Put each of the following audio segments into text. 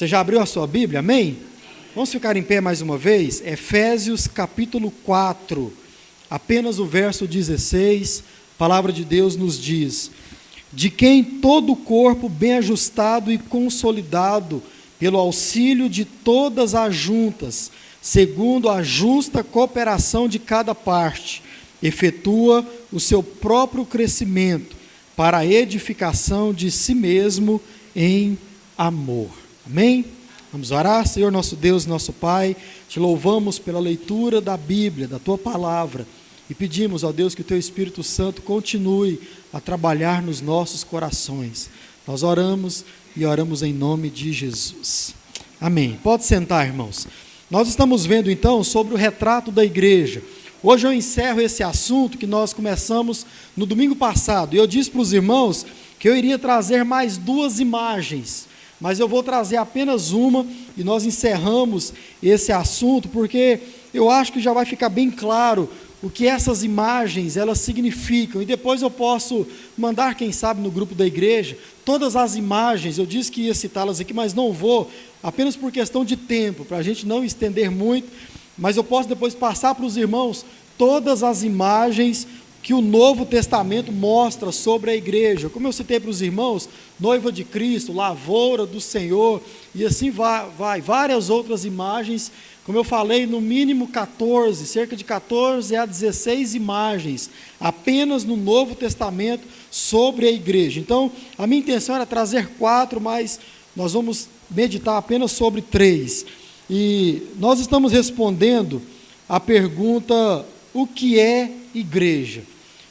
Você já abriu a sua Bíblia, amém? Vamos ficar em pé mais uma vez? Efésios capítulo 4, apenas o verso 16, a palavra de Deus nos diz: de quem todo o corpo bem ajustado e consolidado, pelo auxílio de todas as juntas, segundo a justa cooperação de cada parte, efetua o seu próprio crescimento, para a edificação de si mesmo em amor. Amém? Vamos orar. Senhor nosso Deus, nosso Pai, te louvamos pela leitura da Bíblia, da Tua Palavra, e pedimos, ó Deus, que o Teu Espírito Santo continue a trabalhar nos nossos corações. Nós oramos e oramos em nome de Jesus. Amém. Pode sentar, irmãos. Nós estamos vendo então sobre o retrato da igreja. Hoje eu encerro esse assunto que nós começamos no domingo passado. E eu disse para os irmãos que eu iria trazer mais 2 imagens, mas eu vou trazer apenas uma e nós encerramos esse assunto, porque eu acho que já vai ficar bem claro o que essas imagens elas significam, e depois eu posso mandar, quem sabe, no grupo da igreja, todas as imagens. Eu disse que ia citá-las aqui, mas não vou, apenas por questão de tempo, para a gente não estender muito, mas eu posso depois passar para os irmãos todas as imagens que o Novo Testamento mostra sobre a igreja. Como eu citei para os irmãos, noiva de Cristo, lavoura do Senhor, e assim vai várias outras imagens. Como eu falei, no mínimo 14, cerca de 14 a 16 imagens, apenas no Novo Testamento, sobre a igreja. Então, a minha intenção era trazer 4, mas nós vamos meditar apenas sobre 3. E nós estamos respondendo a pergunta: o que é igreja?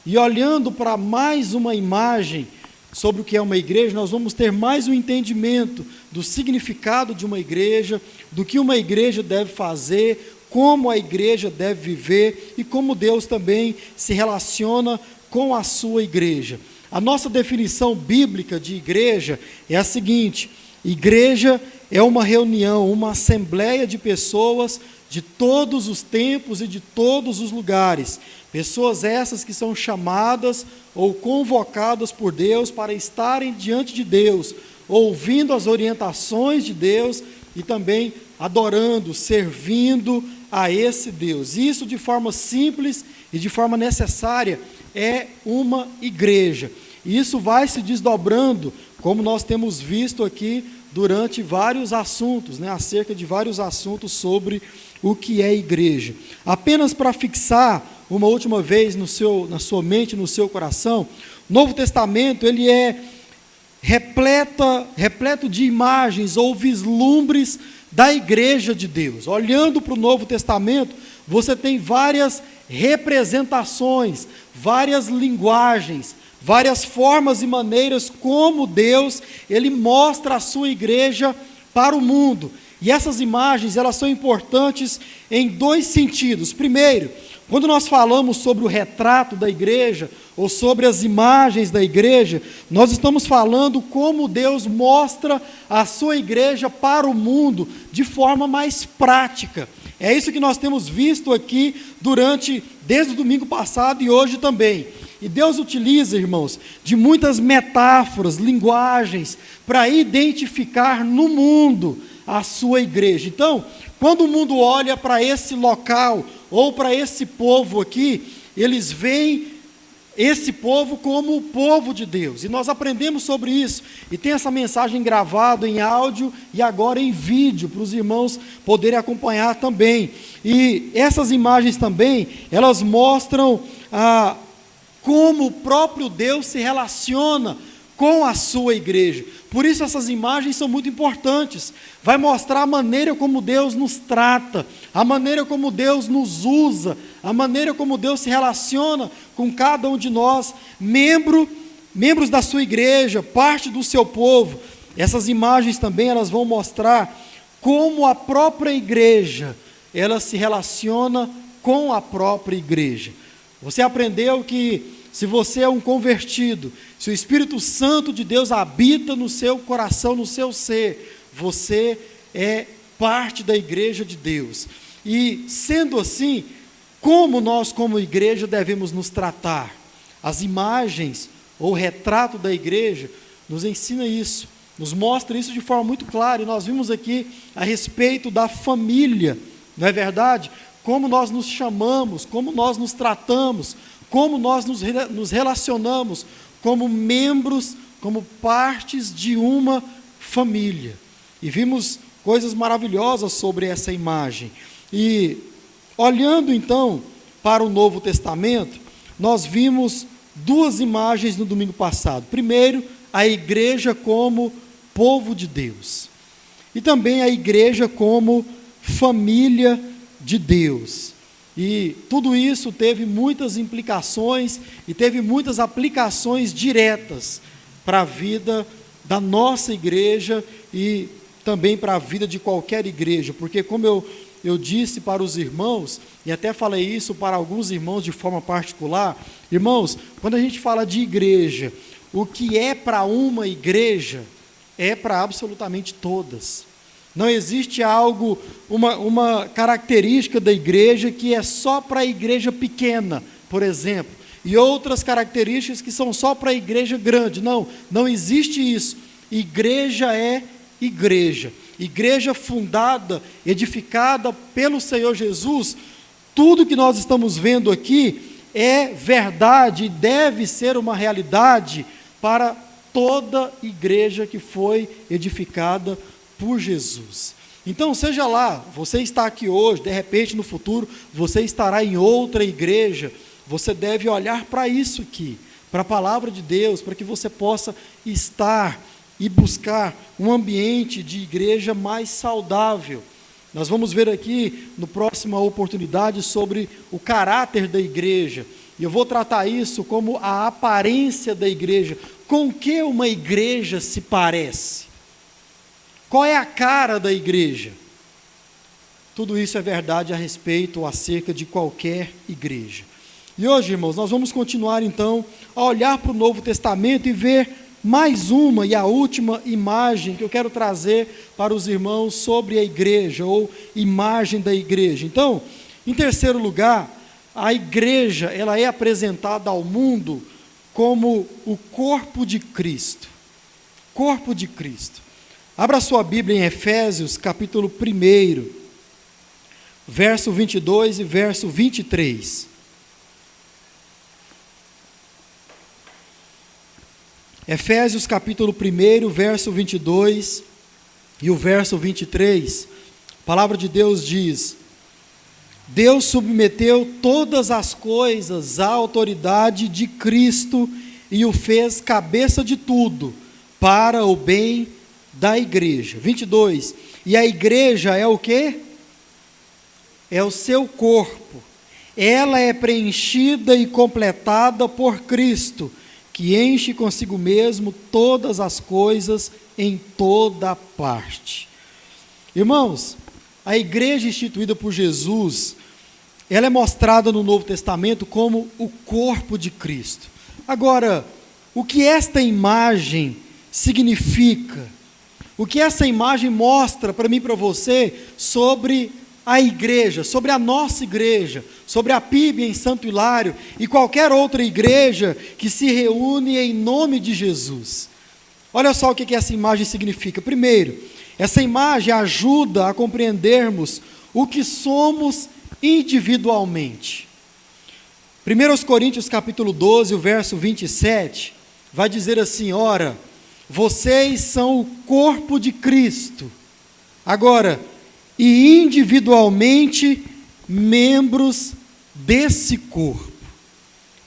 E olhando para mais uma imagem sobre o que é uma igreja, nós vamos ter mais um entendimento do significado de uma igreja, do que uma igreja deve fazer, como a igreja deve viver e como Deus também se relaciona com a sua igreja. A nossa definição bíblica de igreja é a seguinte: igreja é uma reunião, uma assembleia de pessoas de todos os tempos e de todos os lugares. Pessoas essas que são chamadas ou convocadas por Deus para estarem diante de Deus, ouvindo as orientações de Deus e também adorando, servindo a esse Deus. Isso, de forma simples e de forma necessária, é uma igreja. E isso vai se desdobrando, como nós temos visto aqui durante vários assuntos, acerca de vários assuntos sobre o que é igreja. Apenas para fixar uma última vez na sua mente, no seu coração, o Novo Testamento ele é repleto de imagens ou vislumbres da igreja de Deus. Olhando para o Novo Testamento, você tem várias representações, várias linguagens, várias formas e maneiras como Deus ele mostra a sua igreja para o mundo. E essas imagens elas são importantes em 2 sentidos. Primeiro, quando nós falamos sobre o retrato da igreja, ou sobre as imagens da igreja, nós estamos falando como Deus mostra a sua igreja para o mundo de forma mais prática. É isso que nós temos visto aqui desde o domingo passado e hoje também. E Deus utiliza, irmãos, de muitas metáforas, linguagens, para identificar no mundo a sua igreja. Então, quando o mundo olha para esse local, ou para esse povo aqui, eles veem esse povo como o povo de Deus. E nós aprendemos sobre isso, e tem essa mensagem gravada em áudio e agora em vídeo, para os irmãos poderem acompanhar também. E essas imagens também, elas mostram como o próprio Deus se relaciona com a sua igreja. Por isso essas imagens são muito importantes. Vai mostrar a maneira como Deus nos trata, a maneira como Deus nos usa, a maneira como Deus se relaciona com cada um de nós, membros da sua igreja, parte do seu povo. Essas imagens também elas vão mostrar como a própria igreja ela se relaciona com a própria igreja. Você aprendeu que se você é um convertido, se o Espírito Santo de Deus habita no seu coração, no seu ser, você é parte da igreja de Deus. E sendo assim, como nós como igreja devemos nos tratar? As imagens ou retrato da igreja nos ensina isso. nos mostra isso de forma muito clara, e nós vimos aqui a respeito da família, não é verdade? Como nós nos chamamos, como nós nos tratamos, como nós nos relacionamos como membros, como partes de uma família. E vimos coisas maravilhosas sobre essa imagem. E olhando então para o Novo Testamento, nós vimos duas imagens no domingo passado. Primeiro, a igreja como povo de Deus. E também a igreja como família de Deus. E tudo isso teve muitas implicações e teve muitas aplicações diretas para a vida da nossa igreja e também para a vida de qualquer igreja, porque como eu disse para os irmãos, e até falei isso para alguns irmãos de forma particular, irmãos, quando a gente fala de igreja, o que é para uma igreja, é para absolutamente todas. Não existe algo, uma característica da igreja que é só para a igreja pequena, por exemplo, e outras características que são só para a igreja grande. Não existe isso. Igreja é igreja. Igreja fundada, edificada pelo Senhor Jesus, tudo que nós estamos vendo aqui é verdade e deve ser uma realidade para toda igreja que foi edificada por Jesus. Então, seja lá, você está aqui hoje, de repente no futuro você estará em outra igreja, você deve olhar para isso aqui, para a palavra de Deus, para que você possa estar e buscar um ambiente de igreja mais saudável. Nós vamos ver aqui, no próxima oportunidade, sobre o caráter da igreja, e eu vou tratar isso como a aparência da igreja, com que uma igreja se parece. Qual é a cara da igreja? Tudo isso é verdade a respeito ou acerca de qualquer igreja. E hoje, irmãos, nós vamos continuar então a olhar para o Novo Testamento e ver mais uma e a última imagem que eu quero trazer para os irmãos sobre a igreja, ou imagem da igreja. Então, em terceiro lugar, a igreja, ela é apresentada ao mundo como o corpo de Cristo. Corpo de Cristo. Abra sua Bíblia em Efésios, capítulo 1, verso 22 e verso 23. Efésios, capítulo 1, verso 22 e o verso 23. A palavra de Deus diz: Deus submeteu todas as coisas à autoridade de Cristo e o fez cabeça de tudo, para o bem da igreja. 22. E a igreja é o quê? É o seu corpo. Ela é preenchida e completada por Cristo, que enche consigo mesmo todas as coisas em toda parte. Irmãos, a igreja instituída por Jesus, ela é mostrada no Novo Testamento como o corpo de Cristo. Agora, o que esta imagem significa? O que essa imagem mostra para mim e para você sobre a igreja, sobre a nossa igreja, sobre a PIB em Santo Hilário e qualquer outra igreja que se reúne em nome de Jesus? Olha só o que essa imagem significa. Primeiro, essa imagem ajuda a compreendermos o que somos individualmente. 1 Coríntios capítulo 12, o verso 27, vai dizer assim: ora, vocês são o corpo de Cristo. Agora, e individualmente membros desse corpo.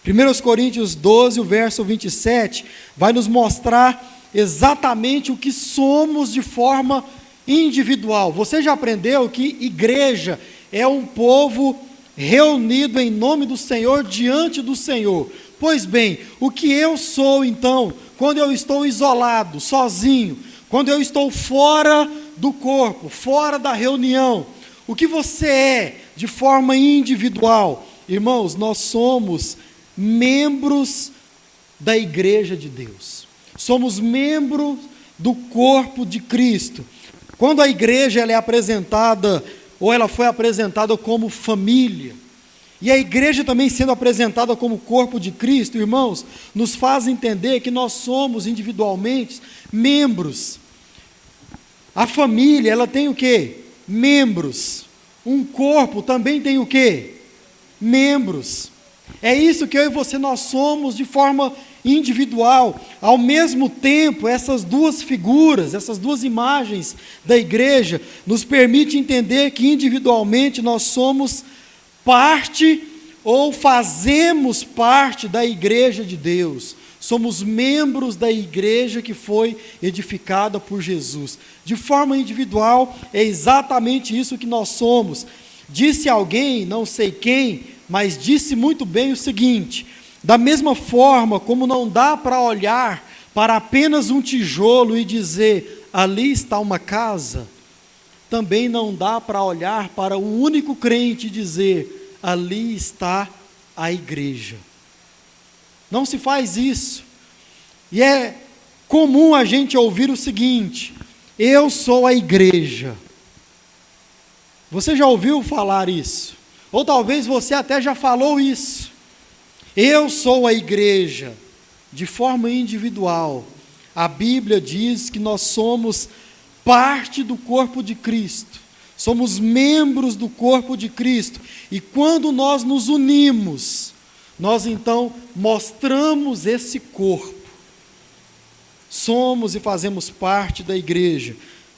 1 Coríntios 12, o verso 27, vai nos mostrar exatamente o que somos de forma individual. Você já aprendeu que igreja é um povo reunido em nome do Senhor, diante do Senhor. Pois bem, o que eu sou então, quando eu estou isolado, sozinho, quando eu estou fora do corpo, fora da reunião, o que você é de forma individual? Irmãos, nós somos membros da igreja de Deus, somos membros do corpo de Cristo. Quando a igreja ela é apresentada, ou ela foi apresentada como família, e a igreja também sendo apresentada como corpo de Cristo, irmãos, nos faz entender que nós somos individualmente membros A família, ela tem o quê? Membros. Um corpo também tem o quê? Membros. É isso que eu e você nós somos de forma individual. Ao mesmo tempo, essas duas figuras, essas duas imagens da igreja, nos permite entender que individualmente nós somos parte ou fazemos parte da igreja de Deus. Somos membros da igreja que foi edificada por Jesus. De forma individual, é exatamente isso que nós somos. Disse alguém, não sei quem, mas disse muito bem o seguinte: da mesma forma como não dá para olhar para apenas um tijolo e dizer, ali está uma casa, também não dá para olhar para um único crente e dizer, ali está a igreja. Não se faz isso. E é comum a gente ouvir o seguinte: eu sou a igreja. Você já ouviu falar isso? Ou talvez você até já falou isso. Eu sou a igreja. De forma individual, a Bíblia diz que nós somos parte do corpo de Cristo. Somos membros do corpo de Cristo. E quando nós nos unimos, nós então mostramos esse corpo. Somos e fazemos parte da igreja.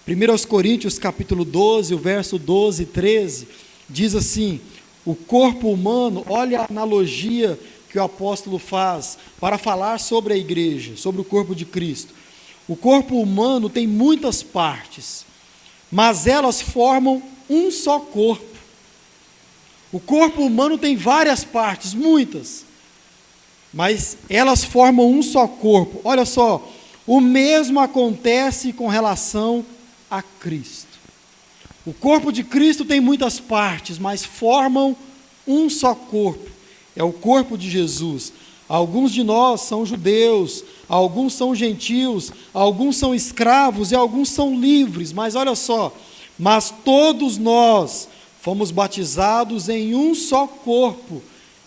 1 Coríntios capítulo 12, o verso 12 e 13, diz assim: o corpo humano, olha a analogia que o apóstolo faz para falar sobre a igreja, sobre o corpo de Cristo. O corpo humano tem muitas partes, mas elas formam um só corpo. O corpo humano tem várias partes, muitas, mas elas formam um só corpo. Olha só, o mesmo acontece com relação a Cristo. O corpo de Cristo tem muitas partes, mas formam um só corpo. É o corpo de Jesus. Alguns de nós são judeus, alguns são gentios, alguns são escravos e alguns são livres. Mas olha só, mas todos nós fomos batizados em um só corpo,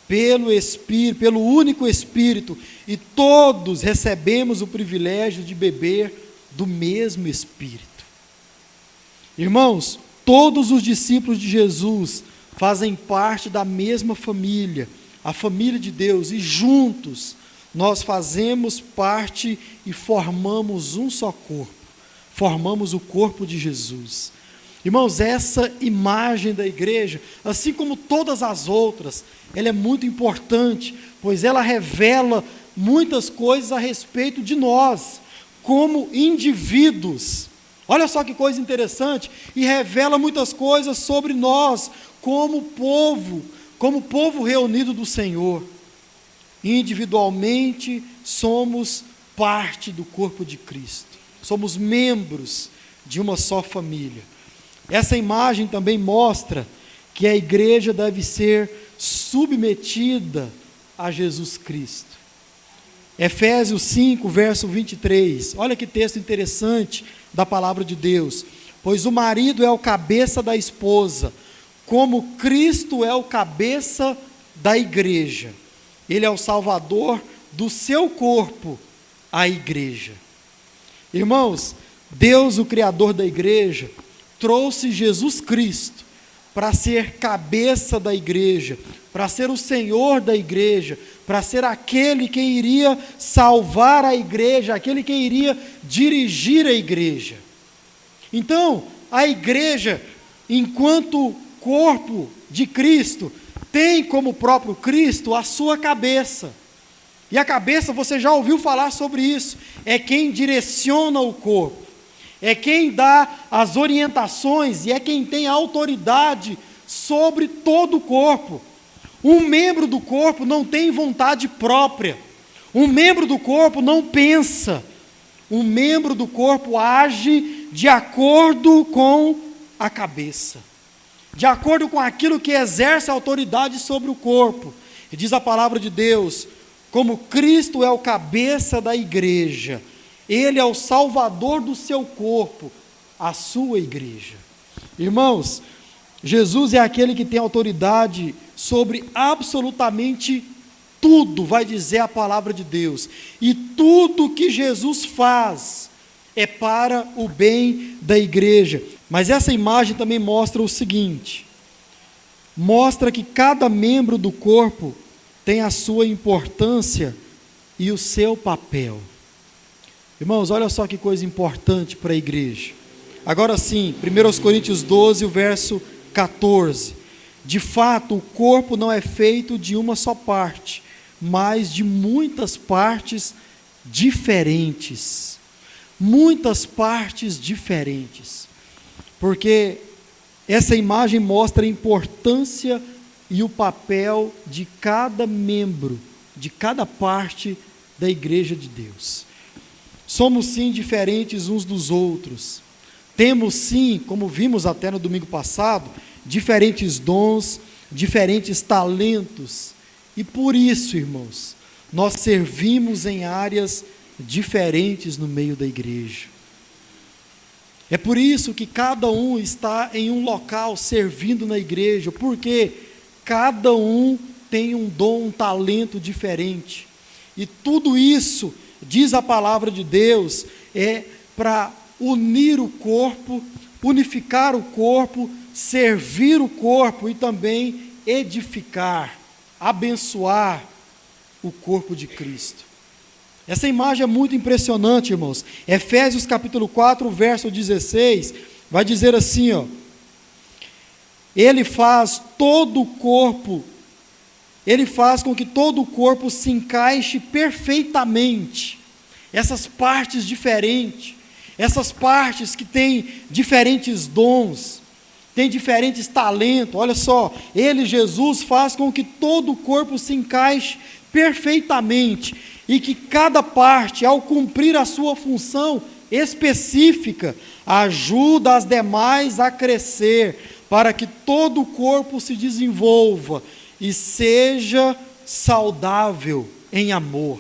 pelo Espírito, pelo único Espírito, e todos recebemos o privilégio de beber do mesmo Espírito. Irmãos, todos os discípulos de Jesus fazem parte da mesma família, a família de Deus, e juntos nós fazemos parte e formamos um só corpo, formamos o corpo de Jesus. Irmãos, essa imagem da igreja, assim como todas as outras, ela é muito importante, pois ela revela muitas coisas a respeito de nós, como indivíduos. Olha só que coisa interessante, e revela muitas coisas sobre nós, como povo reunido do Senhor. Individualmente, somos parte do corpo de Cristo, somos membros de uma só família. Essa imagem também mostra que a igreja deve ser submetida a Jesus Cristo. Efésios 5, verso 23, olha que texto interessante da palavra de Deus. Pois o marido é o cabeça da esposa, como Cristo é o cabeça da igreja. Ele é o salvador do seu corpo, a igreja. Irmãos, Deus, o Criador da igreja, trouxe Jesus Cristo para ser cabeça da igreja, para ser o Senhor da igreja, para ser aquele que iria salvar a igreja, aquele que iria dirigir a igreja. Então, a igreja, enquanto corpo de Cristo, tem como próprio Cristo a sua cabeça. E a cabeça, você já ouviu falar sobre isso, é quem direciona o corpo, é quem dá as orientações e é quem tem a autoridade sobre todo o corpo. Um membro do corpo não tem vontade própria, um membro do corpo não pensa, um membro do corpo age de acordo com a cabeça, de acordo com aquilo que exerce a autoridade sobre o corpo. E diz a palavra de Deus, como Cristo é o cabeça da igreja, Ele é o salvador do seu corpo, a sua igreja. Irmãos, Jesus é aquele que tem autoridade sobre absolutamente tudo, vai dizer a palavra de Deus. E tudo que Jesus faz é para o bem da igreja. Mas essa imagem também mostra o seguinte: mostra que cada membro do corpo tem a sua importância e o seu papel. Irmãos, olha só que coisa importante para a igreja. Agora sim, 1 Coríntios 12, o verso 14. De fato, o corpo não é feito de uma só parte, mas de muitas partes diferentes. Muitas partes diferentes. Porque essa imagem mostra a importância e o papel de cada membro, de cada parte da igreja de Deus. Somos sim diferentes uns dos outros. Temos sim, como vimos até no domingo passado, diferentes dons, diferentes talentos. E por isso, irmãos, nós servimos em áreas diferentes no meio da igreja. É por isso que cada um está em um local servindo na igreja, porque cada um tem um dom, um talento diferente. E tudo isso, diz a palavra de Deus, é para unir o corpo, unificar o corpo, servir o corpo e também edificar, abençoar o corpo de Cristo. Essa imagem é muito impressionante, irmãos. Efésios capítulo 4, verso 16, vai dizer assim, ó: Ele faz todo o corpo, Ele faz com que todo o corpo se encaixe perfeitamente. Essas partes diferentes, essas partes que têm diferentes dons, têm diferentes talentos, olha só, Ele, Jesus, faz com que todo o corpo se encaixe perfeitamente, e que cada parte, ao cumprir a sua função específica, ajuda as demais a crescer, para que todo o corpo se desenvolva e seja saudável em amor.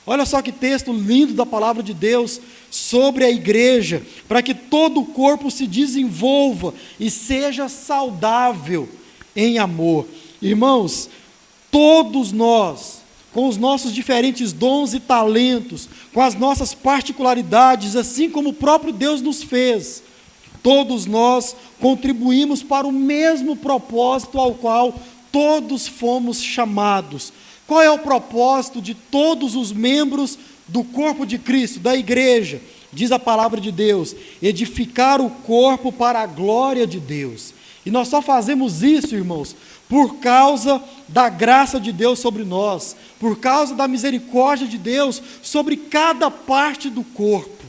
Olha só que texto lindo da palavra de Deus sobre a igreja, para que todo o corpo se desenvolva e seja saudável em amor. Irmãos, todos nós, com os nossos diferentes dons e talentos, com as nossas particularidades, assim como o próprio Deus nos fez, todos nós contribuímos para o mesmo propósito ao qual todos fomos chamados. Qual é o propósito de todos os membros do corpo de Cristo, da igreja? Diz a palavra de Deus: edificar o corpo para a glória de Deus. E nós só fazemos isso, irmãos, por causa da graça de Deus sobre nós, por causa da misericórdia de Deus sobre cada parte do corpo.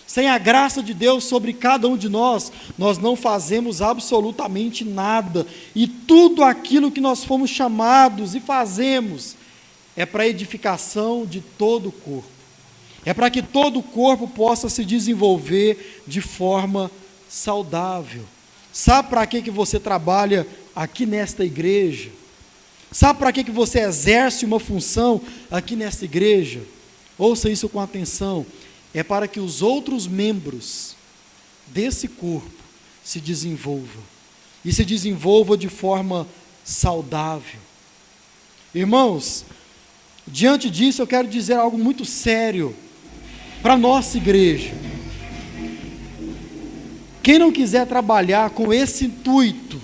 Sem a graça de Deus sobre cada um de nós, nós não fazemos absolutamente nada. E tudo aquilo que nós fomos chamados e fazemos é para a edificação de todo o corpo. É para que todo o corpo possa se desenvolver de forma saudável. Sabe para que você trabalha aqui nesta igreja? Sabe para que você exerce uma função aqui nesta igreja? Ouça isso com atenção. É para que os outros membros desse corpo se desenvolvam. E se desenvolvam de forma saudável. Irmãos, diante disso eu quero dizer algo muito sério para a nossa igreja. Quem não quiser trabalhar com esse intuito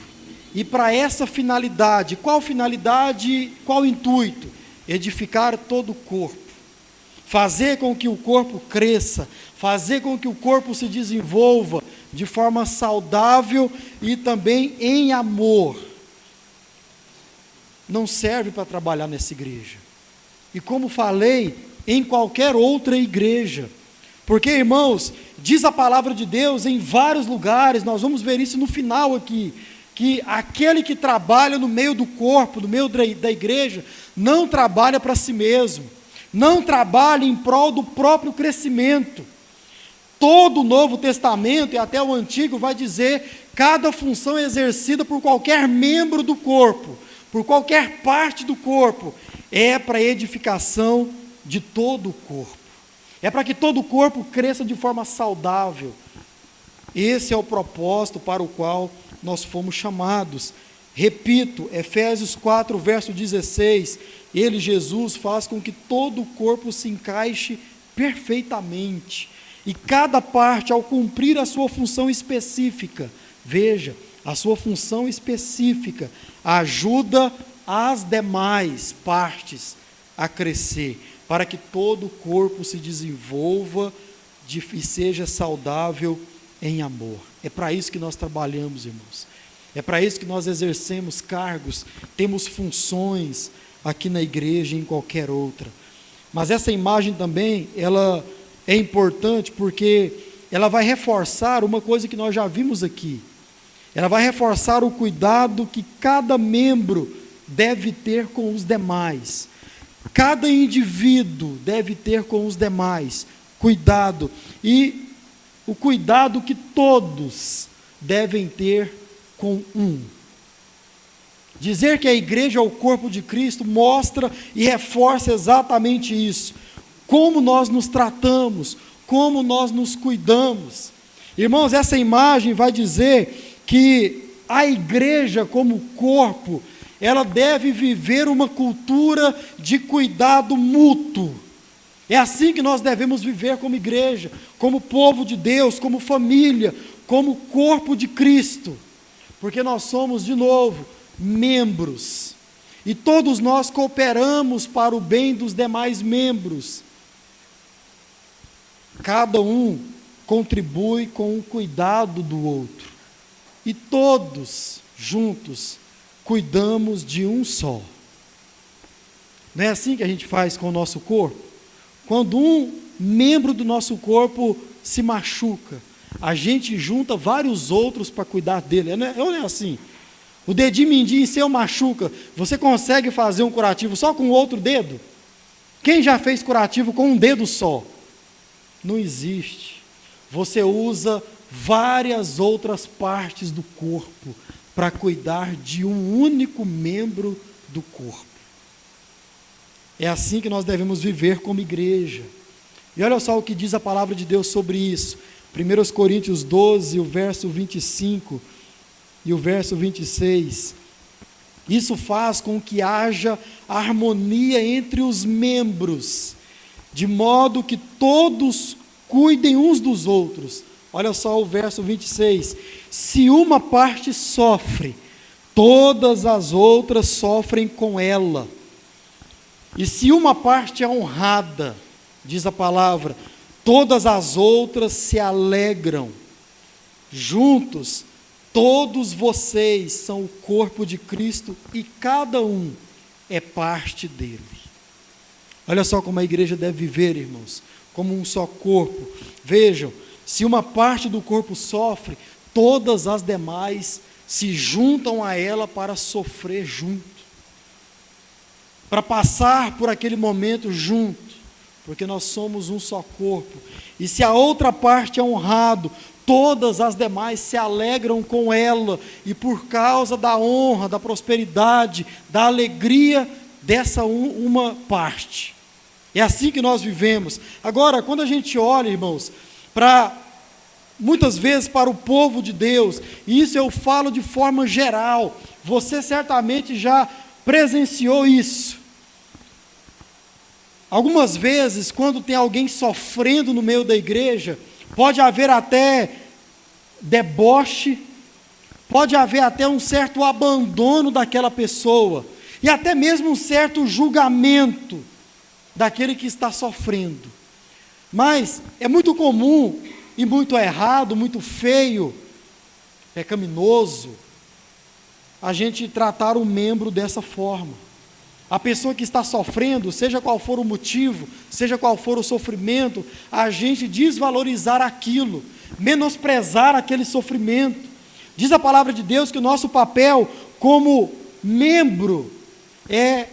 e para essa finalidade, qual finalidade, qual intuito? Edificar todo o corpo, fazer com que o corpo cresça, fazer com que o corpo se desenvolva de forma saudável e também em amor, não serve para trabalhar nessa igreja. E como falei, em qualquer outra igreja. Porque, irmãos, diz a palavra de Deus em vários lugares, nós vamos ver isso no final aqui, que aquele que trabalha no meio do corpo, no meio da igreja, não trabalha para si mesmo, não trabalha em prol do próprio crescimento. Todo o Novo Testamento e até o Antigo vai dizer cada função exercida por qualquer membro do corpo, por qualquer parte do corpo, é para a edificação de todo o corpo. É para que todo o corpo cresça de forma saudável. Esse é o propósito para o qual nós fomos chamados. Repito, Efésios 4, verso 16, Ele, Jesus, faz com que todo o corpo se encaixe perfeitamente E cada parte, ao cumprir a sua função específica, veja, a sua função específica, ajuda as demais partes a crescer, para que todo o corpo se desenvolva e seja saudável em amor. É para isso que nós trabalhamos, irmãos. É para isso que nós exercemos cargos, temos funções aqui na igreja e em qualquer outra. Mas essa imagem também, ela é importante porque ela vai reforçar uma coisa que nós já vimos aqui. Ela vai reforçar o cuidado que cada membro deve ter com os demais. Cada indivíduo deve ter com os demais cuidado. E o cuidado que todos devem ter com um. Dizer que a igreja é o corpo de Cristo mostra e reforça exatamente isso. Como nós nos tratamos, como nós nos cuidamos. Irmãos, essa imagem vai dizer que a igreja como corpo, ela deve viver uma cultura de cuidado mútuo. É assim que nós devemos viver como igreja, como povo de Deus, como família, como corpo de Cristo. Porque nós somos, de novo, membros. E todos nós cooperamos para o bem dos demais membros. Cada um contribui com o cuidado do outro. E todos, juntos, cuidamos de um só. Não é assim que a gente faz com o nosso corpo? Quando um membro do nosso corpo se machuca, a gente junta vários outros para cuidar dele. Não é assim? O dedinho mindinho seu machuca, você consegue fazer um curativo só com o outro dedo? Quem já fez curativo com um dedo só? Não existe. Você usa várias outras partes do corpo para cuidar de um único membro do corpo. É assim que nós devemos viver como igreja. E olha só o que diz a palavra de Deus sobre isso. 1 Coríntios 12, o verso 25 e o verso 26. Isso faz com que haja harmonia entre os membros, de modo que todos cuidem uns dos outros. Olha só o verso 26. Se uma parte sofre, todas as outras sofrem com ela. E se uma parte é honrada, diz a palavra, todas as outras se alegram. Juntos, todos vocês são o corpo de Cristo e cada um é parte dele. Olha só como a igreja deve viver, irmãos, como um só corpo. Vejam, se uma parte do corpo sofre, todas as demais se juntam a ela para sofrer junto, para passar por aquele momento junto, porque nós somos um só corpo. E se a outra parte é honrado, todas as demais se alegram com ela, e por causa da honra, da prosperidade, da alegria dessa uma parte. É assim que nós vivemos. Agora, quando a gente olha, irmãos, muitas vezes para o povo de Deus, e isso eu falo de forma geral, você certamente já presenciou isso. Algumas vezes, quando tem alguém sofrendo no meio da igreja, pode haver até deboche, pode haver até um certo abandono daquela pessoa, e até mesmo um certo julgamento daquele que está sofrendo. Mas é muito comum e muito errado, muito feio, pecaminoso, a gente tratar um membro dessa forma. A pessoa que está sofrendo, seja qual for o motivo, seja qual for o sofrimento, a gente desvalorizar aquilo, menosprezar aquele sofrimento. Diz a palavra de Deus que o nosso papel como membro é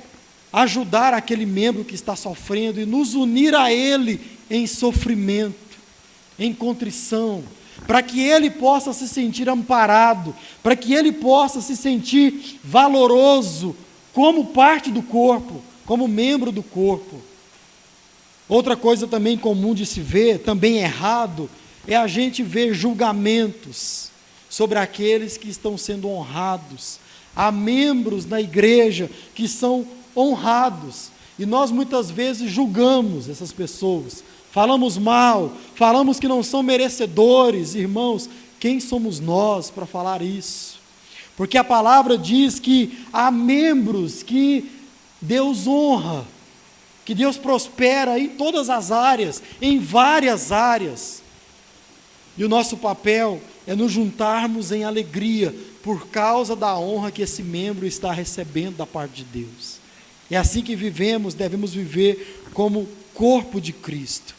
ajudar aquele membro que está sofrendo e nos unir a ele em sofrimento, em contrição, para que ele possa se sentir amparado, para que ele possa se sentir valoroso, como parte do corpo, como membro do corpo. Outra coisa também comum de se ver, também errado, é a gente ver julgamentos sobre aqueles que estão sendo honrados. Há membros na igreja que são honrados, e nós muitas vezes julgamos essas pessoas, falamos mal, falamos que não são merecedores. Irmãos, quem somos nós para falar isso? Porque a palavra diz que há membros que Deus honra, que Deus prospera em todas as áreas, em várias áreas. E o nosso papel é nos juntarmos em alegria por causa da honra que esse membro está recebendo da parte de Deus. É assim que vivemos, devemos viver como corpo de Cristo.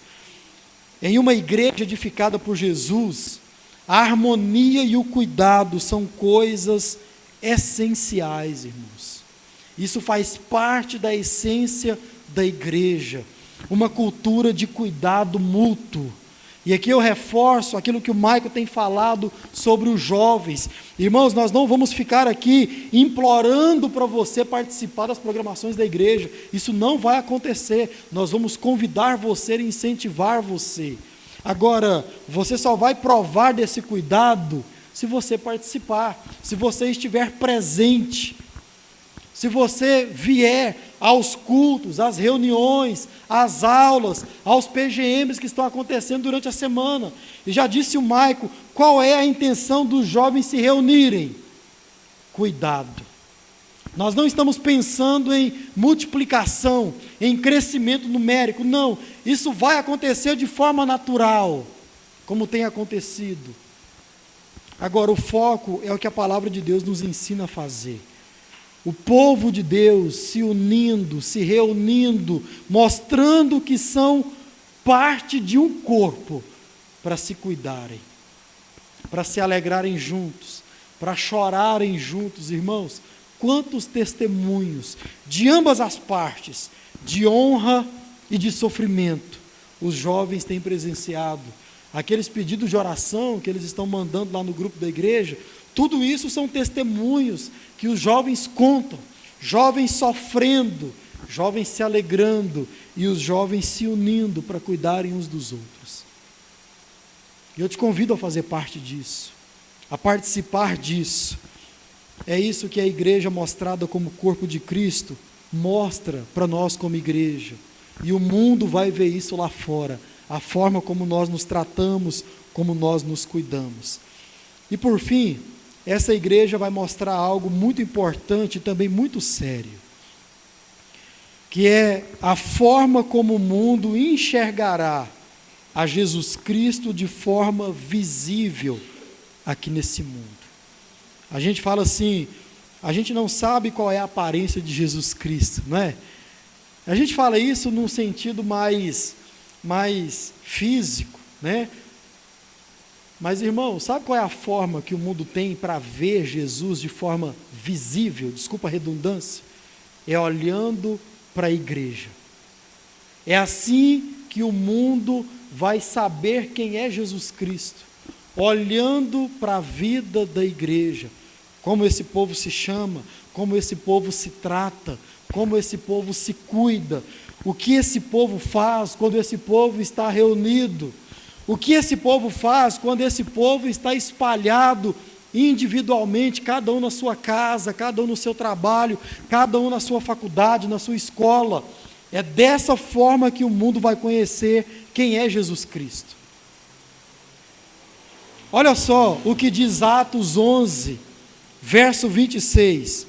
Em uma igreja edificada por Jesus, a harmonia e o cuidado são coisas essenciais, irmãos. Isso faz parte da essência da igreja, uma cultura de cuidado mútuo. E aqui eu reforço aquilo que o Maico tem falado sobre os jovens. Irmãos, nós não vamos ficar aqui implorando para você participar das programações da igreja. Isso não vai acontecer. Nós vamos convidar você e incentivar você. Agora, você só vai provar desse cuidado se você participar, se você estiver presente. Se você vier aos cultos, às reuniões, às aulas, aos PGMs que estão acontecendo durante a semana. E já disse o Maico, qual é a intenção dos jovens se reunirem? Cuidado. Nós não estamos pensando em multiplicação, em crescimento numérico, não. Isso vai acontecer de forma natural, como tem acontecido. Agora, o foco é o que a palavra de Deus nos ensina a fazer. O povo de Deus se unindo, se reunindo, mostrando que são parte de um corpo, para se cuidarem, para se alegrarem juntos, para chorarem juntos, irmãos. Quantos testemunhos de ambas as partes, de honra e de sofrimento, os jovens têm presenciado. Aqueles pedidos de oração que eles estão mandando lá no grupo da igreja, tudo isso são testemunhos que os jovens contam, jovens sofrendo, jovens se alegrando e os jovens se unindo para cuidarem uns dos outros. E eu te convido a fazer parte disso, a participar disso. É isso que a igreja mostrada como corpo de Cristo mostra para nós como igreja. E o mundo vai ver isso lá fora, a forma como nós nos tratamos, como nós nos cuidamos. E por fim, essa igreja vai mostrar algo muito importante e também muito sério, que é a forma como o mundo enxergará a Jesus Cristo de forma visível aqui nesse mundo. A gente fala assim, a gente não sabe qual é a aparência de Jesus Cristo, não é? A gente fala isso num sentido mais físico, né? Mas, irmão, sabe qual é a forma que o mundo tem para ver Jesus de forma visível? Desculpa a redundância. É olhando para a igreja. É assim que o mundo vai saber quem é Jesus Cristo. Olhando para a vida da igreja. Como esse povo se chama, como esse povo se trata, como esse povo se cuida. O que esse povo faz quando esse povo está reunido. O que esse povo faz quando esse povo está espalhado individualmente, cada um na sua casa, cada um no seu trabalho, cada um na sua faculdade, na sua escola. É dessa forma que o mundo vai conhecer quem é Jesus Cristo. Olha só o que diz Atos 11, verso 26.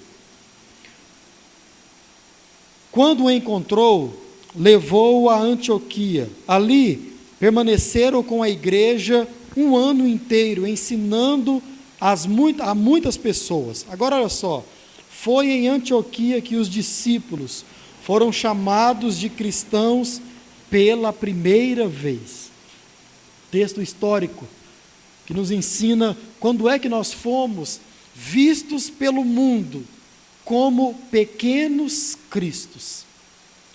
Quando o encontrou, levou-o a Antioquia. Ali permaneceram com a igreja um ano inteiro, ensinando a muitas pessoas. Agora olha só, foi em Antioquia que os discípulos foram chamados de cristãos pela primeira vez. Texto histórico que nos ensina quando é que nós fomos vistos pelo mundo como pequenos cristos,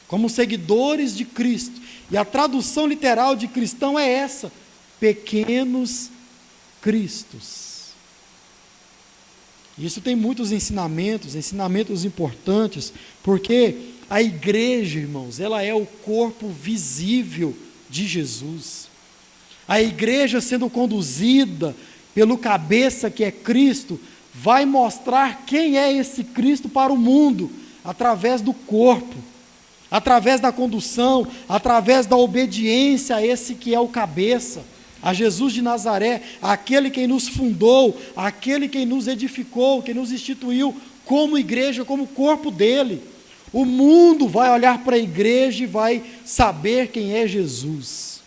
como seguidores de Cristo. E a tradução literal de cristão é essa: pequenos cristos. Isso tem muitos ensinamentos importantes, porque a igreja, irmãos, ela é o corpo visível de Jesus. A igreja sendo conduzida pelo cabeça que é Cristo, vai mostrar quem é esse Cristo para o mundo, através do corpo. através da condução, através da obediência a esse que é o cabeça, a Jesus de Nazaré, aquele quem nos fundou, aquele quem nos edificou, quem nos instituiu como igreja, como corpo dele. O mundo vai olhar para a igreja e vai saber quem é Jesus.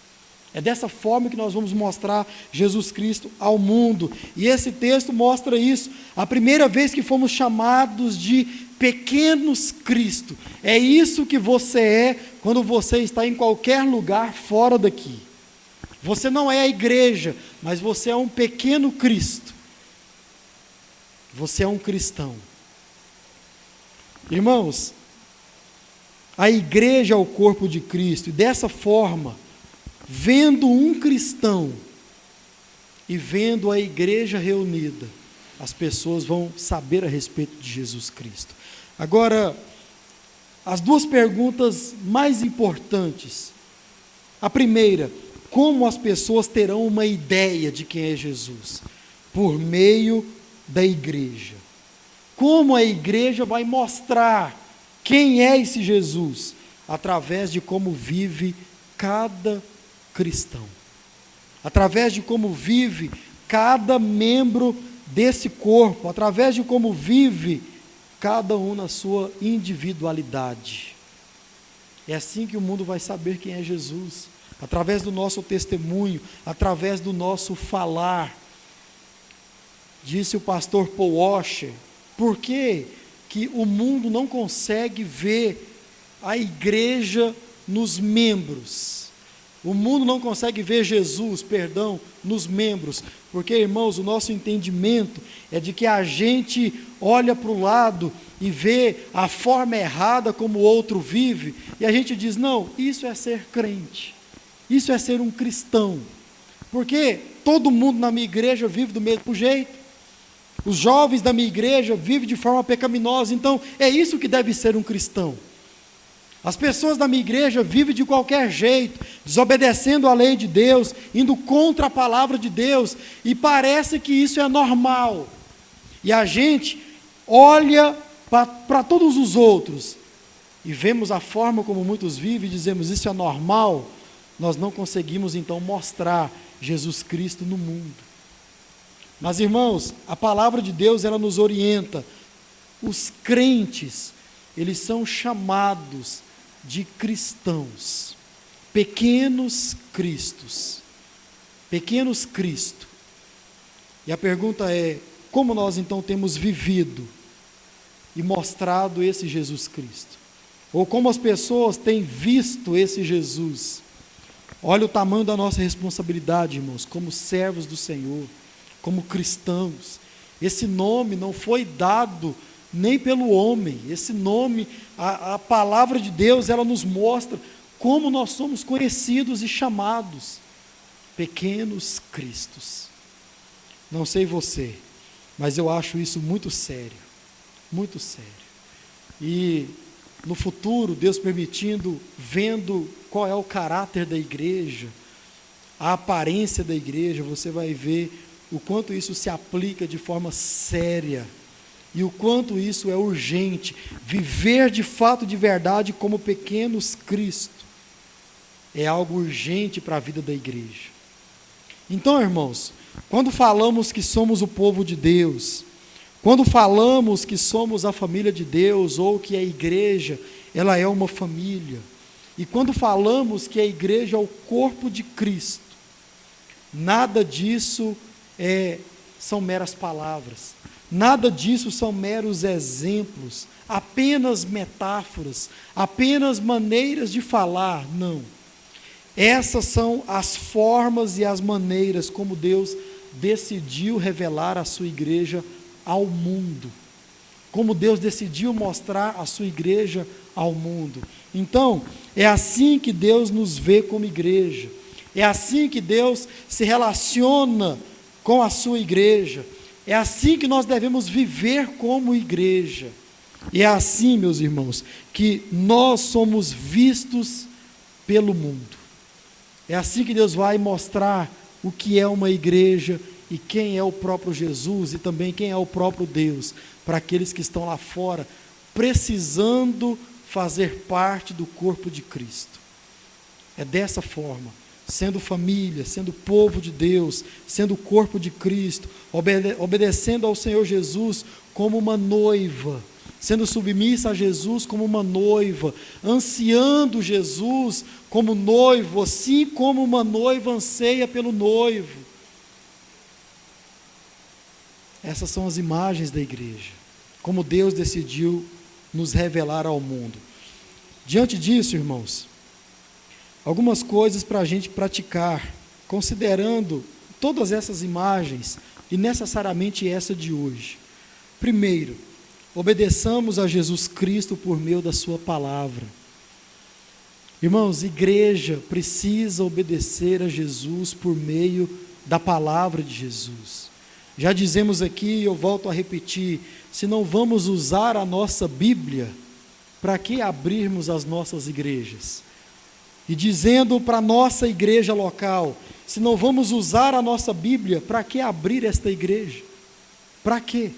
É dessa forma que nós vamos mostrar Jesus Cristo ao mundo. E esse texto mostra isso. A primeira vez que fomos chamados de pequenos Cristo. É isso que você é quando você está em qualquer lugar fora daqui. Você não é a igreja, mas você é um pequeno Cristo. Você é um cristão. Irmãos, a igreja é o corpo de Cristo, e dessa forma, vendo um cristão e vendo a igreja reunida, as pessoas vão saber a respeito de Jesus Cristo. Agora, as duas perguntas mais importantes. A primeira, como as pessoas terão uma ideia de quem é Jesus? Por meio da igreja. Como a igreja vai mostrar quem é esse Jesus? Através de como vive cada cristão. Através de como vive cada membro desse corpo. Através de como vive cada um na sua individualidade. É assim que o mundo vai saber quem é Jesus. Através do nosso testemunho, através do nosso falar. Disse o pastor Paul Washer, por que o mundo não consegue ver a igreja nos membros? O mundo não consegue ver Jesus, nos membros, porque, irmãos, o nosso entendimento é de que a gente olha para o lado e vê a forma errada como o outro vive, e a gente diz, não, isso é ser crente, isso é ser um cristão, porque todo mundo na minha igreja vive do mesmo jeito, os jovens da minha igreja vivem de forma pecaminosa, então é isso que deve ser um cristão. As pessoas da minha igreja vivem de qualquer jeito, desobedecendo a lei de Deus, indo contra a palavra de Deus, e parece que isso é normal. E a gente olha para todos os outros, e vemos a forma como muitos vivem, e dizemos, isso é normal, nós não conseguimos então mostrar Jesus Cristo no mundo. Mas, irmãos, a palavra de Deus, ela nos orienta. Os crentes, eles são chamados de cristãos, pequenos cristos, pequenos Cristo. E a pergunta é, como nós então temos vivido e mostrado esse Jesus Cristo? Ou como as pessoas têm visto esse Jesus? Olha o tamanho da nossa responsabilidade, irmãos, como servos do Senhor, como cristãos. Esse nome não foi dado nem pelo homem, esse nome, a palavra de Deus, ela nos mostra como nós somos conhecidos e chamados, pequenos cristos. Não sei você, mas eu acho isso muito sério, muito sério. E no futuro, Deus permitindo, vendo qual é o caráter da igreja, a aparência da igreja, você vai ver o quanto isso se aplica de forma séria, e o quanto isso é urgente, viver de fato, de verdade, como pequenos Cristo, é algo urgente para a vida da igreja. Então, irmãos, quando falamos que somos o povo de Deus, quando falamos que somos a família de Deus, ou que a igreja, ela é uma família, e quando falamos que a igreja é o corpo de Cristo, nada disso são meras palavras, nada disso são meros exemplos, apenas metáforas, apenas maneiras de falar, não. Essas são as formas e as maneiras como Deus decidiu revelar a sua igreja ao mundo, como Deus decidiu mostrar a sua igreja ao mundo. Então, é assim que Deus nos vê como igreja, é assim que Deus se relaciona com a sua igreja, é assim que nós devemos viver como igreja, e é assim, meus irmãos, que nós somos vistos pelo mundo. É assim que Deus vai mostrar o que é uma igreja e quem é o próprio Jesus e também quem é o próprio Deus, para aqueles que estão lá fora, precisando fazer parte do corpo de Cristo. É dessa forma, sendo família, sendo povo de Deus, sendo o corpo de Cristo, obedecendo ao Senhor Jesus como uma noiva, sendo submissa a Jesus como uma noiva, ansiando Jesus como noivo, assim como uma noiva anseia pelo noivo. Essas são as imagens da igreja, como Deus decidiu nos revelar ao mundo. Diante disso, irmãos, algumas coisas para a gente praticar, considerando todas essas imagens e necessariamente essa de hoje. Primeiro, obedeçamos a Jesus Cristo por meio da sua palavra. Irmãos, igreja precisa obedecer a Jesus por meio da palavra de Jesus. Já dizemos aqui, eu volto a repetir, se não vamos usar a nossa Bíblia, para que abrirmos as nossas igrejas? E dizendo para a nossa igreja local, se não vamos usar a nossa Bíblia, para que abrir esta igreja? Para quê?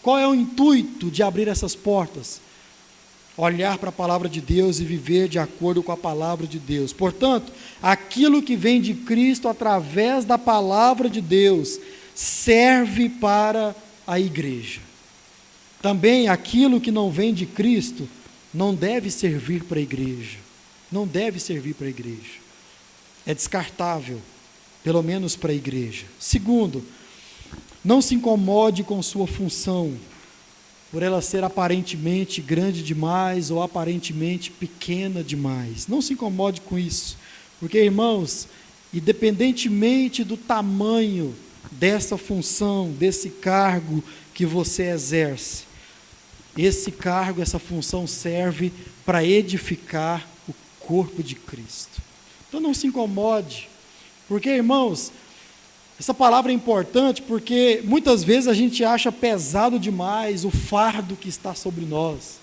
Qual é o intuito de abrir essas portas? Olhar para a palavra de Deus e viver de acordo com a palavra de Deus. Portanto, aquilo que vem de Cristo através da palavra de Deus serve para a igreja. Também aquilo que não vem de Cristo não deve servir para a igreja. Não deve servir para a igreja. É descartável, pelo menos para a igreja. Segundo, não se incomode com sua função, por ela ser aparentemente grande demais ou aparentemente pequena demais. Não se incomode com isso, porque, irmãos, independentemente do tamanho dessa função, desse cargo que você exerce, esse cargo, essa função serve para edificar o corpo de Cristo. Então não se incomode, porque, irmãos, essa palavra é importante porque muitas vezes a gente acha pesado demais o fardo que está sobre nós.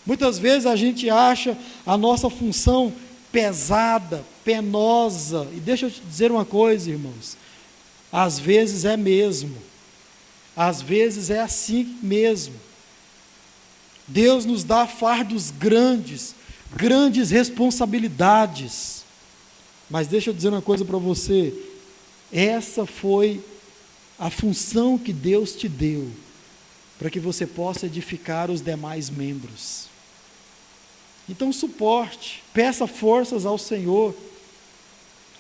Muitas vezes a gente acha a nossa função pesada, penosa. E deixa eu te dizer uma coisa, irmãos, às vezes é mesmo. Às vezes é assim mesmo. Deus nos dá fardos grandes, grandes responsabilidades. Mas deixa eu dizer uma coisa para você, essa foi a função que Deus te deu, para que você possa edificar os demais membros. Então suporte, peça forças ao Senhor,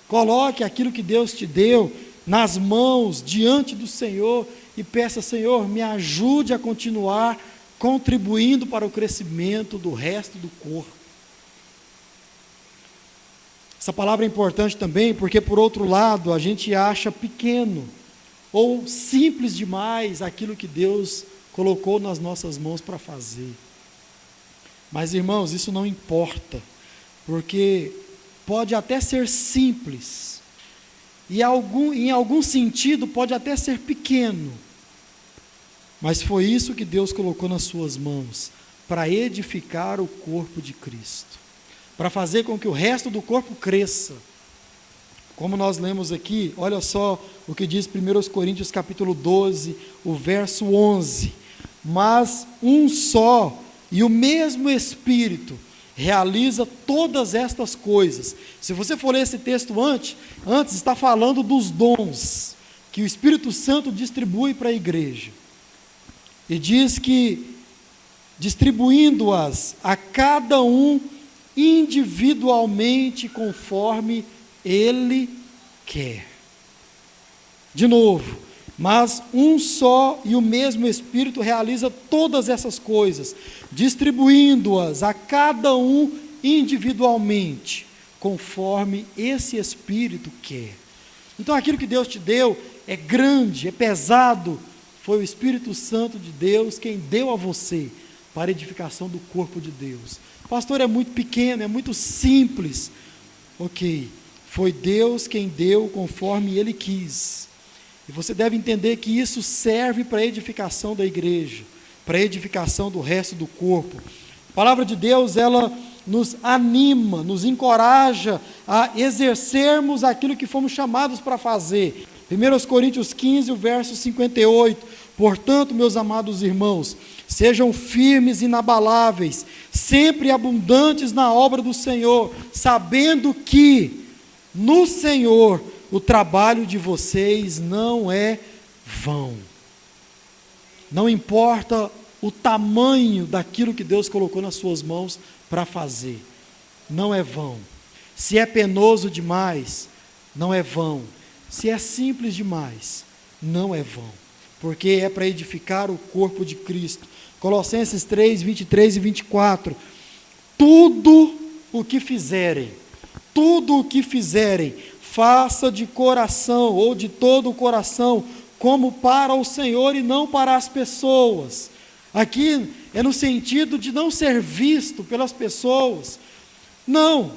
coloque aquilo que Deus te deu nas mãos, diante do Senhor, e peça: Senhor, me ajude a continuar contribuindo para o crescimento do resto do corpo. Essa palavra é importante também porque, por outro lado, a gente acha pequeno ou simples demais aquilo que Deus colocou nas nossas mãos para fazer. Mas, irmãos, isso não importa, porque pode até ser simples, e em algum sentido pode até ser pequeno, mas foi isso que Deus colocou nas suas mãos, para edificar o corpo de Cristo, para fazer com que o resto do corpo cresça. Como nós lemos aqui, olha só o que diz 1 Coríntios capítulo 12, o verso 11. Mas um só e o mesmo Espírito realiza todas estas coisas. Se você for ler esse texto antes está falando dos dons que o Espírito Santo distribui para a igreja. E diz que, distribuindo-as a cada um individualmente conforme Ele quer. De novo, mas um só e o mesmo Espírito realiza todas essas coisas, distribuindo-as a cada um individualmente, conforme esse Espírito quer. Então aquilo que Deus te deu é grande, é pesado, foi o Espírito Santo de Deus quem deu a você para a edificação do corpo de Deus. Pastor, é muito pequeno, é muito simples. Ok, foi Deus quem deu conforme Ele quis. E você deve entender que isso serve para a edificação da igreja, para a edificação do resto do corpo. A palavra de Deus, ela nos anima, nos encoraja a exercermos aquilo que fomos chamados para fazer. 1 Coríntios 15, o verso 58. Portanto, meus amados irmãos, Sejam firmes e inabaláveis, sempre abundantes na obra do Senhor, sabendo que no Senhor o trabalho de vocês não é vão. Não importa o tamanho daquilo que Deus colocou nas suas mãos para fazer, não é vão. Se é penoso demais, não é vão. Se é simples demais, não é vão, porque é para edificar o corpo de Cristo. Colossenses 3, 23 e 24. Tudo o que fizerem, faça de coração ou de todo o coração, como para o Senhor e não para as pessoas. Aqui é no sentido de não ser visto pelas pessoas. Não,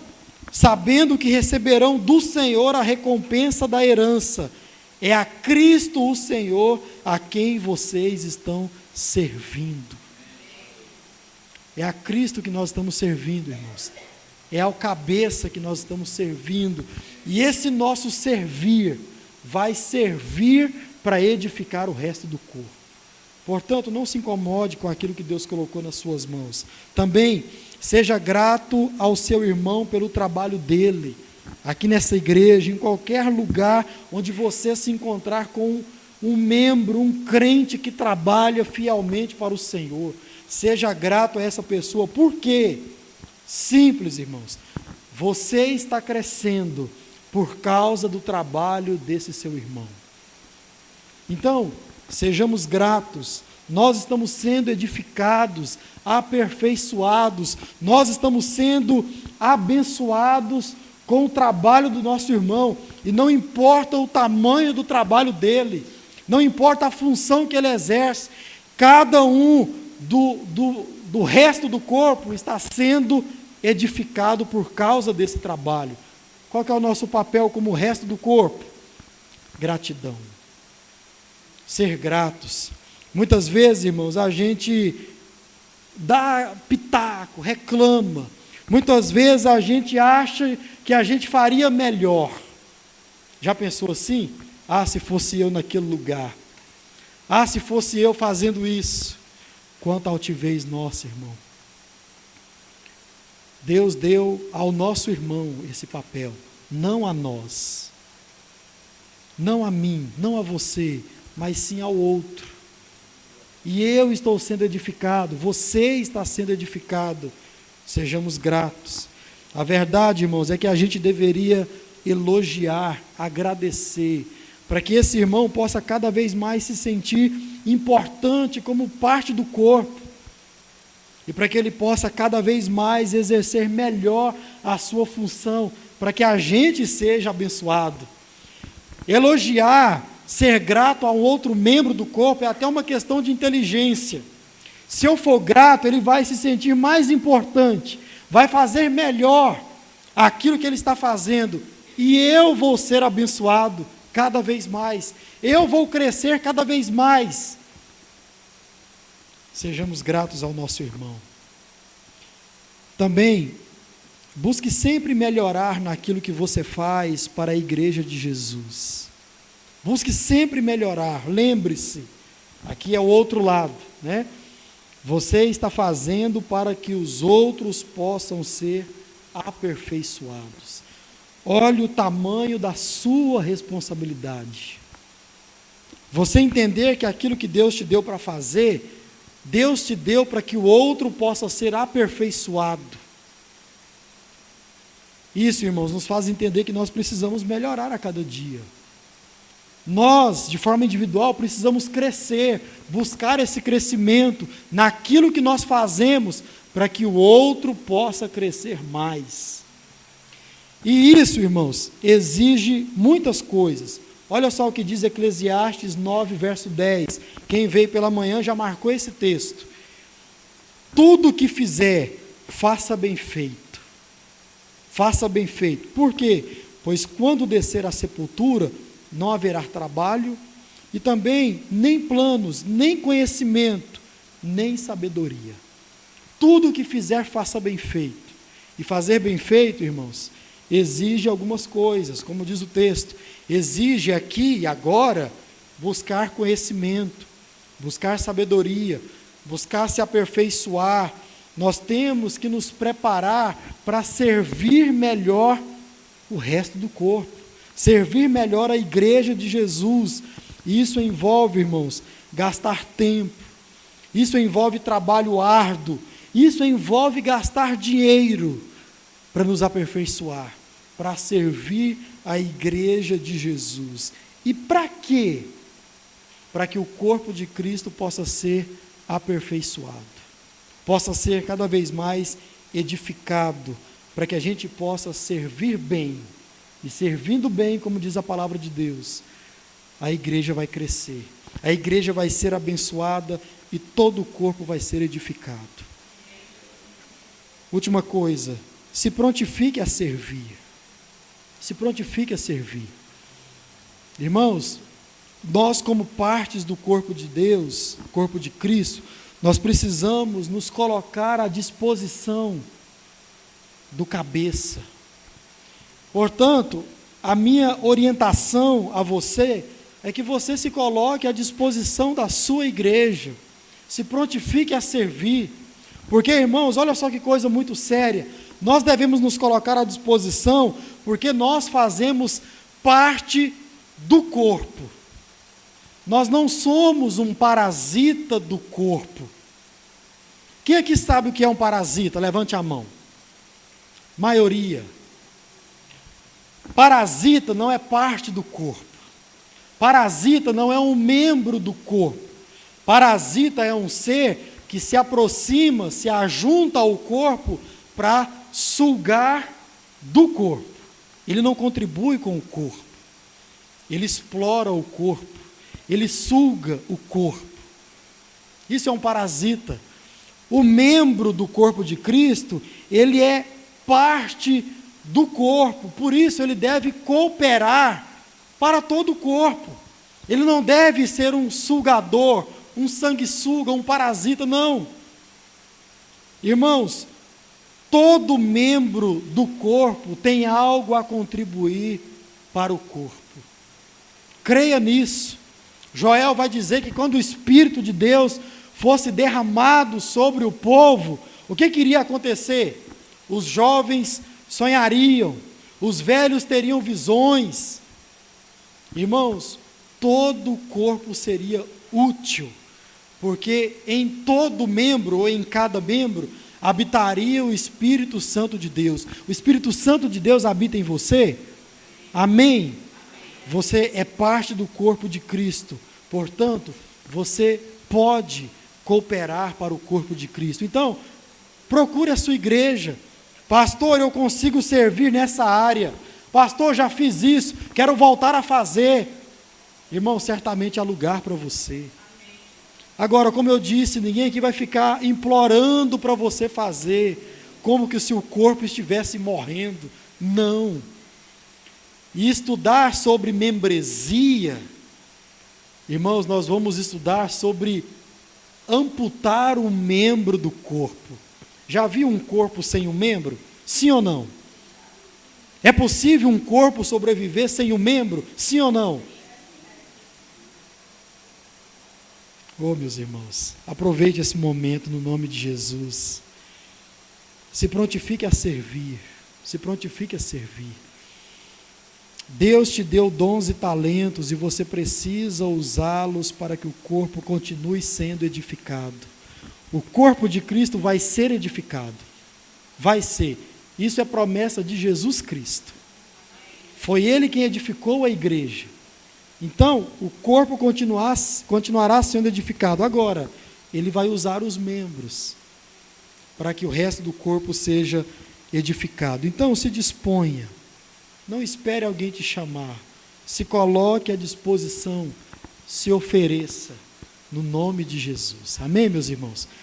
sabendo que receberão do Senhor a recompensa da herança. É a Cristo o Senhor a quem vocês estão servindo. É a Cristo que nós estamos servindo, irmãos. É ao cabeça que nós estamos servindo. E esse nosso servir vai servir para edificar o resto do corpo. Portanto, não se incomode com aquilo que Deus colocou nas suas mãos. Também, seja grato ao seu irmão pelo trabalho dele, aqui nessa igreja, em qualquer lugar onde você se encontrar com um membro, um crente que trabalha fielmente para o Senhor. Seja grato a essa pessoa. Por quê? Simples, irmãos. Você está crescendo por causa do trabalho desse seu irmão. Então, sejamos gratos. Nós estamos sendo edificados, aperfeiçoados, nós estamos sendo abençoados com o trabalho do nosso irmão, e não importa o tamanho do trabalho dele, não importa a função que ele exerce, cada um do resto do corpo está sendo edificado por causa desse trabalho. Qual que é o nosso papel como o resto do corpo? Gratidão. Ser gratos. Muitas vezes, irmãos, a gente dá pitaco, reclama. Muitas vezes a gente acha que a gente faria melhor. Já pensou assim? Ah, se fosse eu naquele lugar. Ah, se fosse eu fazendo isso. Quanta altivez nossa, irmão. Deus deu ao nosso irmão esse papel, não a nós. Não a mim, não a você, mas sim ao outro. E eu estou sendo edificado, você está sendo edificado. Sejamos gratos. A verdade, irmãos, é que a gente deveria elogiar, agradecer, para que esse irmão possa cada vez mais se sentir importante como parte do corpo, e para que ele possa cada vez mais exercer melhor a sua função, para que a gente seja abençoado. Elogiar, ser grato a um outro membro do corpo é até uma questão de inteligência. Se eu for grato, ele vai se sentir mais importante, vai fazer melhor aquilo que ele está fazendo, e eu vou ser abençoado cada vez mais, eu vou crescer cada vez mais. Sejamos gratos ao nosso irmão. Também, busque sempre melhorar naquilo que você faz para a igreja de Jesus. Busque sempre melhorar. Lembre-se, aqui é o outro lado, né? Você está fazendo para que os outros possam ser aperfeiçoados. Olhe o tamanho da sua responsabilidade. Você entender que aquilo que Deus te deu para fazer, Deus te deu para que o outro possa ser aperfeiçoado. Isso, irmãos, nos faz entender que nós precisamos melhorar a cada dia. Nós, de forma individual, precisamos crescer, buscar esse crescimento naquilo que nós fazemos, para que o outro possa crescer mais. E isso, irmãos, exige muitas coisas. Olha só o que diz Eclesiastes 9, verso 10. Quem veio pela manhã já marcou esse texto. Tudo o que fizer, faça bem feito. Faça bem feito. Por quê? Pois quando descer à sepultura, não haverá trabalho, e também nem planos, nem conhecimento, nem sabedoria. Tudo o que fizer, faça bem feito. E fazer bem feito, irmãos, exige algumas coisas, como diz o texto. Exige aqui e agora buscar conhecimento, buscar sabedoria, buscar se aperfeiçoar, nós temos que nos preparar para servir melhor o resto do corpo, servir melhor a igreja de Jesus. Isso envolve, irmãos, gastar tempo, isso envolve trabalho árduo, isso envolve gastar dinheiro para nos aperfeiçoar, para servir a igreja de Jesus. E para quê? Para que o corpo de Cristo possa ser aperfeiçoado, possa ser cada vez mais edificado, para que a gente possa servir bem. E servindo bem, como diz a palavra de Deus, a igreja vai crescer, a igreja vai ser abençoada e todo o corpo vai ser edificado. Última coisa, se prontifique a servir. Se prontifique a servir. Irmãos, nós como partes do corpo de Deus, corpo de Cristo, nós precisamos nos colocar à disposição do cabeça. Portanto, a minha orientação a você é que você se coloque à disposição da sua igreja, se prontifique a servir, porque, irmãos, olha só que coisa muito séria, nós devemos nos colocar à disposição, porque nós fazemos parte do corpo, nós não somos um parasita do corpo. Quem aqui sabe o que é um parasita? Levante a mão. Maioria. Parasita não é parte do corpo. Parasita não é um membro do corpo. Parasita é um ser que se aproxima, se ajunta ao corpo para sugar do corpo. Ele não contribui com o corpo. Ele explora o corpo. Ele suga o corpo. Isso é um parasita. O membro do corpo de Cristo, ele é parte do corpo, por isso ele deve cooperar para todo o corpo. Ele não deve ser um sugador, um sanguessuga, um parasita, não. Irmãos, todo membro do corpo tem algo a contribuir para o corpo. Creia nisso. Joel vai dizer que quando o Espírito de Deus fosse derramado sobre o povo, o que iria acontecer? Os jovens sonhariam, os velhos teriam visões. Irmãos, todo o corpo seria útil, porque em todo membro, ou em cada membro, habitaria o Espírito Santo de Deus. O Espírito Santo de Deus habita em você? Amém? Você é parte do corpo de Cristo, portanto, você pode cooperar para o corpo de Cristo. Então, procure a sua igreja. Pastor, eu consigo servir nessa área. Pastor, já fiz isso, quero voltar a fazer. Irmão, certamente há lugar para você. Agora, como eu disse, ninguém aqui vai ficar implorando para você fazer, como que o seu corpo estivesse morrendo. Não. E estudar sobre membresia, irmãos, nós vamos estudar sobre amputar um membro do corpo. Já viu um corpo sem um membro? Sim ou não? É possível um corpo sobreviver sem um membro? Sim ou não? Oh, meus irmãos, aproveite esse momento no nome de Jesus. Se prontifique a servir. Se prontifique a servir. Deus te deu dons e talentos e você precisa usá-los para que o corpo continue sendo edificado. O corpo de Cristo vai ser edificado. Vai ser. Isso é promessa de Jesus Cristo. Foi Ele quem edificou a igreja. Então, o corpo continuará sendo edificado. Agora, Ele vai usar os membros para que o resto do corpo seja edificado. Então, se disponha. Não espere alguém te chamar. Se coloque à disposição. Se ofereça no nome de Jesus. Amém, meus irmãos?